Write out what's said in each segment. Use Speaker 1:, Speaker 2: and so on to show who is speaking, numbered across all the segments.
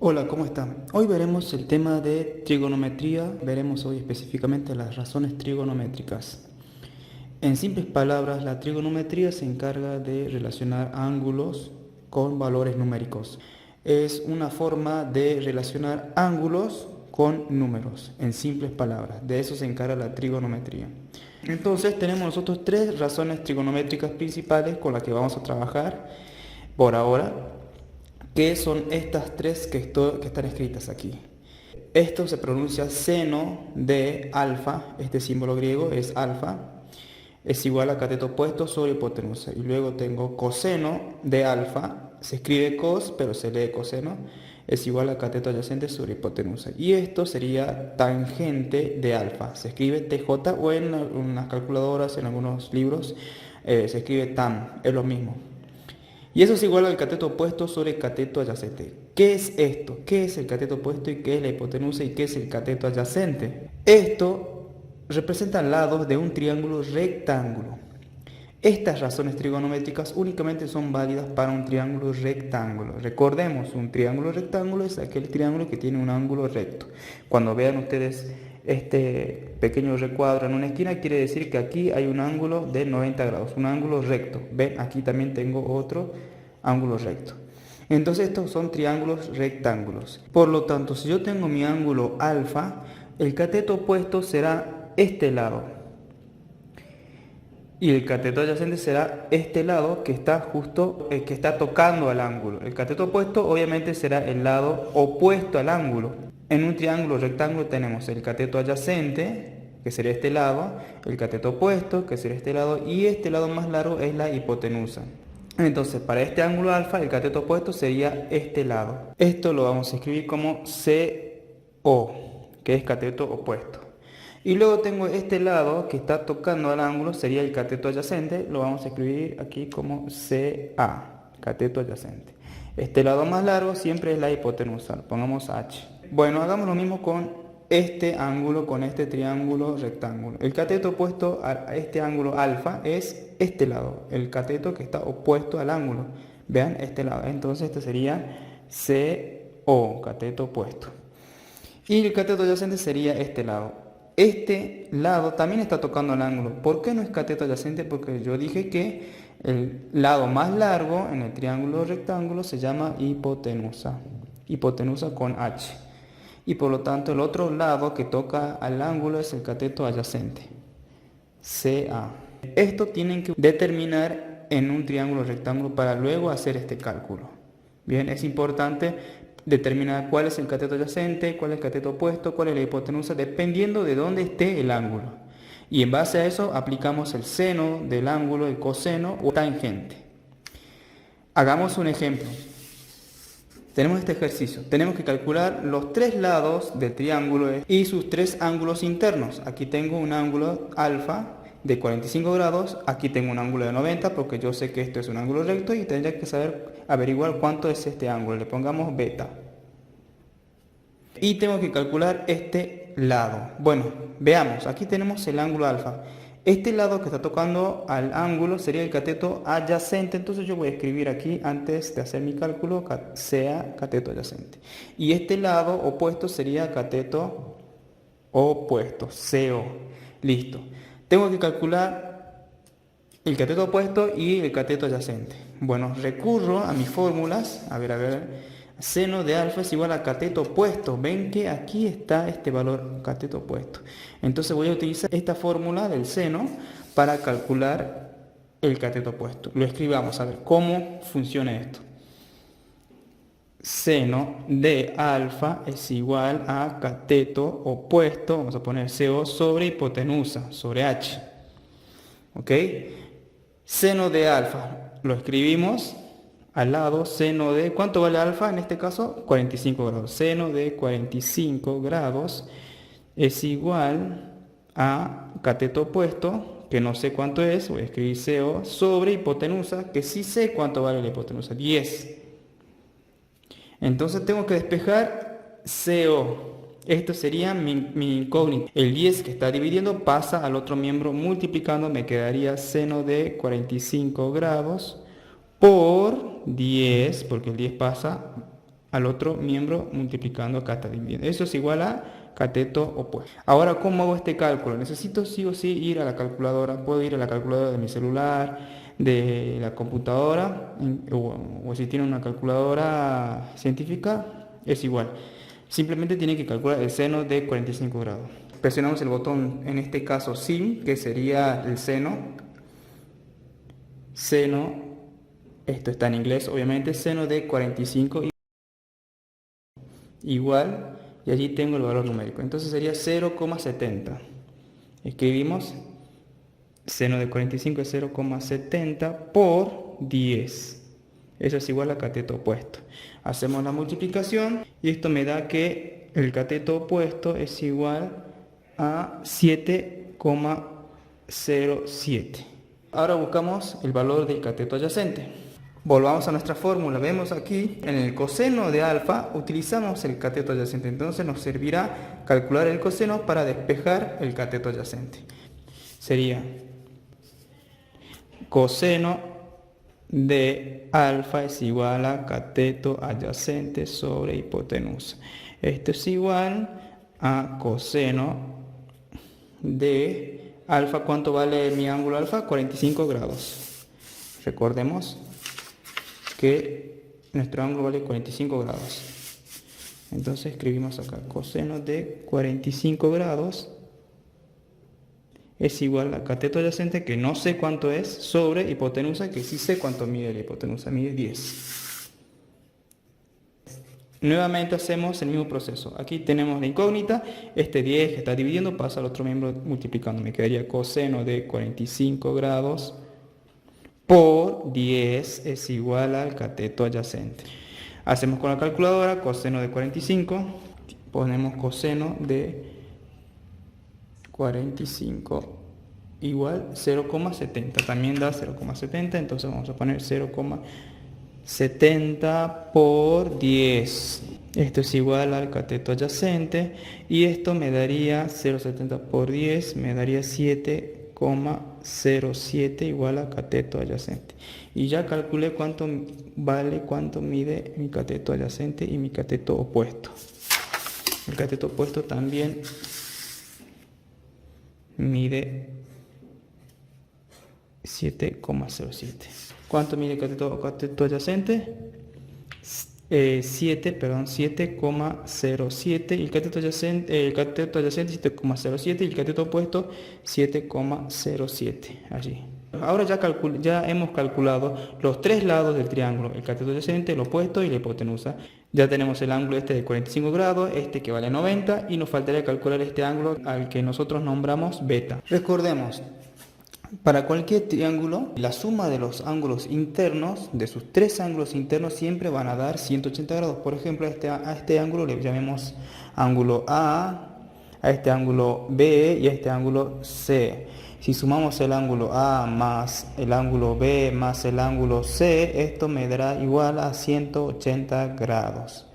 Speaker 1: Hola, ¿cómo están? Hoy veremos el tema de trigonometría, veremos hoy específicamente las razones trigonométricas. En simples palabras, la trigonometría se encarga de relacionar ángulos con valores numéricos. Es una forma de relacionar ángulos con números, en simples palabras. De eso se encarga la trigonometría. Entonces tenemos nosotros tres razones trigonométricas principales con las que vamos a trabajar por ahora, que son estas tres que están escritas aquí. Esto se pronuncia seno de alfa, este símbolo griego es alfa, es igual a cateto opuesto sobre hipotenusa. Y luego tengo coseno de alfa, se escribe cos, pero se lee coseno, es igual a cateto adyacente sobre hipotenusa. Y esto sería tangente de alfa, se escribe TJ o en unas calculadoras, en algunos libros, se escribe tan, es lo mismo. Y eso es igual al cateto opuesto sobre el cateto adyacente. ¿Qué es esto? ¿Qué es el cateto opuesto y qué es la hipotenusa y qué es el cateto adyacente? Esto representa lados de un triángulo rectángulo. Estas razones trigonométricas únicamente son válidas para un triángulo rectángulo. Recordemos, un triángulo rectángulo es aquel triángulo que tiene un ángulo recto. Cuando vean ustedes este pequeño recuadro en una esquina, quiere decir que aquí hay un ángulo de 90 grados, un ángulo recto. Ven, aquí también tengo otro ángulo recto. Entonces estos son triángulos rectángulos. Por lo tanto, si yo tengo mi ángulo alfa, el cateto opuesto será este lado. Y el cateto adyacente será este lado que está justo, que está tocando al ángulo. El cateto opuesto obviamente será el lado opuesto al ángulo. En un triángulo rectángulo tenemos el cateto adyacente, que sería este lado, el cateto opuesto, que sería este lado, y este lado más largo es la hipotenusa. Entonces, para este ángulo alfa, el cateto opuesto sería este lado. Esto lo vamos a escribir como CO, que es cateto opuesto. Y luego tengo este lado que está tocando al ángulo, sería el cateto adyacente, lo vamos a escribir aquí como CA, cateto adyacente. Este lado más largo siempre es la hipotenusa, pongamos H. Bueno, hagamos lo mismo con este ángulo, con este triángulo rectángulo. El cateto opuesto a este ángulo alfa es este lado, el cateto que está opuesto al ángulo. Vean este lado, entonces este sería CO, cateto opuesto. Y el cateto adyacente sería este lado. Este lado también está tocando el ángulo. ¿Por qué no es cateto adyacente? Porque yo dije que el lado más largo en el triángulo rectángulo se llama hipotenusa. Hipotenusa con H. Y por lo tanto el otro lado que toca al ángulo es el cateto adyacente. CA. Esto tienen que determinar en un triángulo rectángulo para luego hacer este cálculo. Bien, es importante determinar cuál es el cateto adyacente, cuál es el cateto opuesto, cuál es la hipotenusa, dependiendo de dónde esté el ángulo. Y en base a eso aplicamos el seno del ángulo, el coseno o tangente. Hagamos un ejemplo. Tenemos este ejercicio. Tenemos que calcular los tres lados del triángulo y sus tres ángulos internos. Aquí tengo un ángulo alfa de 45 grados, aquí tengo un ángulo de 90 porque yo sé que esto es un ángulo recto y tendría que saber averiguar cuánto es este ángulo. Le pongamos beta. Y tengo que calcular este lado. Bueno, veamos, aquí tenemos el ángulo alfa. Este lado que está tocando al ángulo sería el cateto adyacente, entonces yo voy a escribir aquí antes de hacer mi cálculo sea cateto adyacente. Y este lado opuesto sería cateto opuesto, CO. Listo. Tengo que calcular el cateto opuesto y el cateto adyacente. Bueno, recurro a mis fórmulas. A ver. Seno de alfa es igual a cateto opuesto. Ven que aquí está este valor cateto opuesto. Entonces voy a utilizar esta fórmula del seno para calcular el cateto opuesto. Lo escribamos a ver cómo funciona esto. Seno de alfa es igual a cateto opuesto, vamos a poner CO sobre hipotenusa, sobre H. ¿Ok? Seno de alfa, lo escribimos al lado, seno de, ¿cuánto vale alfa en este caso? 45 grados. Seno de 45 grados es igual a cateto opuesto, que no sé cuánto es, voy a escribir CO, sobre hipotenusa, que sí sé cuánto vale la hipotenusa, 10. Entonces tengo que despejar CO. Esto sería mi incógnito. El 10 que está dividiendo pasa al otro miembro multiplicando. Me quedaría seno de 45 grados por 10, porque el 10 pasa al otro miembro multiplicando, acá está dividiendo. Eso es igual a cateto opuesto. Ahora, ¿cómo hago este cálculo? Necesito sí o sí ir a la calculadora. Puedo ir a la calculadora de mi celular, de la computadora, o si tiene una calculadora científica, es igual. Simplemente tiene que calcular el seno de 45 grados. Presionamos el botón, en este caso sin, que sería el seno. Seno, esto está en inglés, obviamente, seno de 45 igual, y allí tengo el valor numérico. Entonces sería 0,70. Escribimos seno de 45 es 0,70 por 10. Eso es igual a cateto opuesto. Hacemos la multiplicación y esto me da que el cateto opuesto es igual a 7,07. Ahora buscamos el valor del cateto adyacente. Volvamos a nuestra fórmula. Vemos aquí en el coseno de alfa utilizamos el cateto adyacente. Entonces nos servirá calcular el coseno para despejar el cateto adyacente. Sería coseno de alfa es igual a cateto adyacente sobre hipotenusa. Esto es igual a coseno de alfa. ¿Cuánto vale mi ángulo alfa? 45 grados. Recordemos que nuestro ángulo vale 45 grados. Entonces escribimos acá coseno de 45 grados es igual a cateto adyacente, que no sé cuánto es, sobre hipotenusa, que sí sé cuánto mide la hipotenusa, mide 10. Nuevamente hacemos el mismo proceso. Aquí tenemos la incógnita, este 10 que está dividiendo pasa al otro miembro multiplicando. Me quedaría coseno de 45 grados por 10 es igual al cateto adyacente. Hacemos con la calculadora coseno de 45, ponemos coseno de 45 igual 0,70, también da 0,70, entonces vamos a poner 0,70 por 10. Esto es igual al cateto adyacente y esto me daría 0,70 por 10, me daría 7,07 igual a cateto adyacente. Y ya calculé cuánto mide mi cateto adyacente y mi cateto opuesto. El cateto opuesto también mide 7,07. ¿Cuánto mide el cateto adyacente? 7,07 y el cateto adyacente 7,07 y el cateto opuesto 7,07 allí. Ahora ya hemos calculado los tres lados del triángulo, el cateto adyacente, el opuesto y la hipotenusa. Ya tenemos el ángulo este de 45 grados, este que vale 90 y nos faltaría calcular este ángulo al que nosotros nombramos beta. Recordemos, para cualquier triángulo, la suma de los ángulos internos, de sus tres ángulos internos, siempre van a dar 180 grados. Por ejemplo, a este ángulo le llamemos ángulo A este ángulo B y a este ángulo C. Si sumamos el ángulo A más el ángulo B más el ángulo C, esto me dará igual a 180 grados.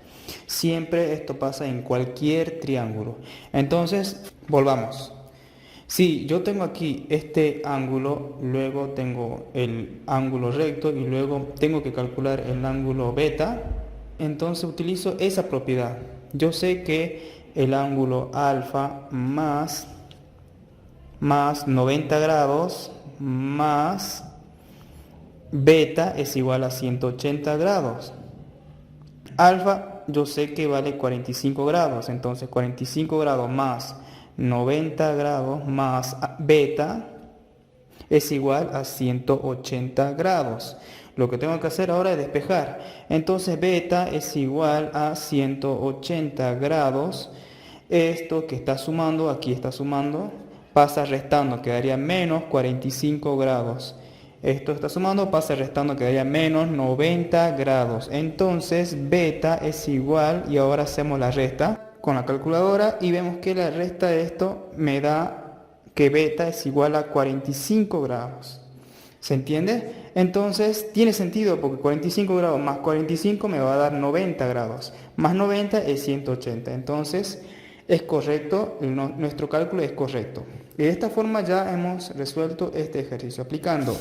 Speaker 1: Siempre esto pasa en cualquier triángulo. Entonces, volvamos. Si yo tengo aquí este ángulo, luego tengo el ángulo recto y luego tengo que calcular el ángulo beta, entonces utilizo esa propiedad. Yo sé que el ángulo alfa más 90 grados más beta es igual a 180 grados. Alfa yo sé que vale 45 grados, entonces 45 grados más 90 grados más beta es igual a 180 grados. Lo que tengo que hacer ahora es despejar. Entonces beta es igual a 180 grados. Esto que está sumando, aquí está sumando, pasa restando, quedaría menos 45 grados. Esto está sumando, pasa restando, quedaría menos 90 grados. Entonces beta es igual, y ahora hacemos la resta con la calculadora y vemos que la resta de esto me da que beta es igual a 45 grados. ¿Se entiende? Entonces tiene sentido porque 45 grados más 45 me va a dar 90 grados. Más 90 es 180. Entonces es correcto, nuestro cálculo es correcto. Y de esta forma ya hemos resuelto este ejercicio. Aplicando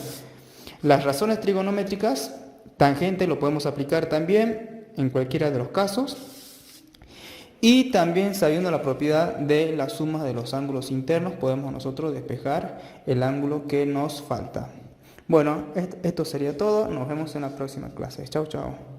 Speaker 1: las razones trigonométricas, tangente lo podemos aplicar también. en cualquiera de los casos. Y también sabiendo la propiedad de la suma de los ángulos internos, podemos nosotros despejar el ángulo que nos falta. Bueno, esto sería todo. Nos vemos en la próxima clase. Chao, chao.